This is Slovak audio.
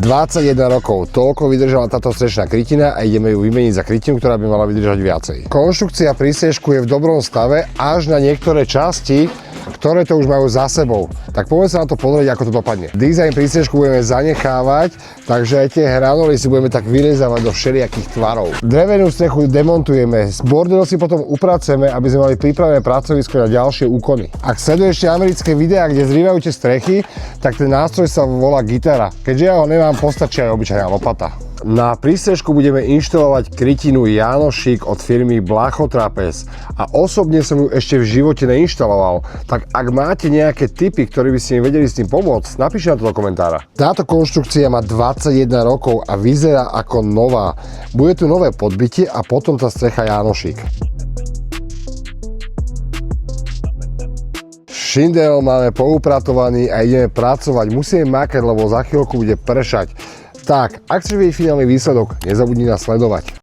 21 rokov, toľko vydržala táto strešná krytina a ideme ju vymeniť za krytinu, ktorá by mala vydržať viacej. Konštrukcia prístrežku je v dobrom stave až na niektoré časti, ktoré to už majú za sebou. Tak poďme sa na to pozrieť, ako to dopadne. Dizajn prístrežku budeme zanechávať, takže aj tie hranuly si budeme tak vyrezávať do všelijakých tvarov. Drevenú strechu demontujeme, bordel si potom upracujeme, aby sme mali pripravené pracovisko na ďalšie úkony. Ak sledujete americké videá, kde zrývajú tie strechy, tak ten nástroj sa volá gitara. Keďže ja ho nemám, postačí aj obyčajná lopata. Na prístrežku budeme inštalovať krytinu Jánošík od firmy Blachotrapez a osobne som ju ešte v živote neinštaloval. Tak ak máte nejaké tipy, ktoré by ste mi vedeli s tým pomôcť, napíšte na to do komentára. Táto konštrukcia má 21 rokov a vyzerá ako nová. Bude tu nové podbitie a potom tá strecha Jánošík. Šindel máme poupratovaný a ideme pracovať. Musíme makať, lebo za chvíľku bude pršať. Tak, ak chceš vidieť finálny výsledok, nezabudni nás sledovať.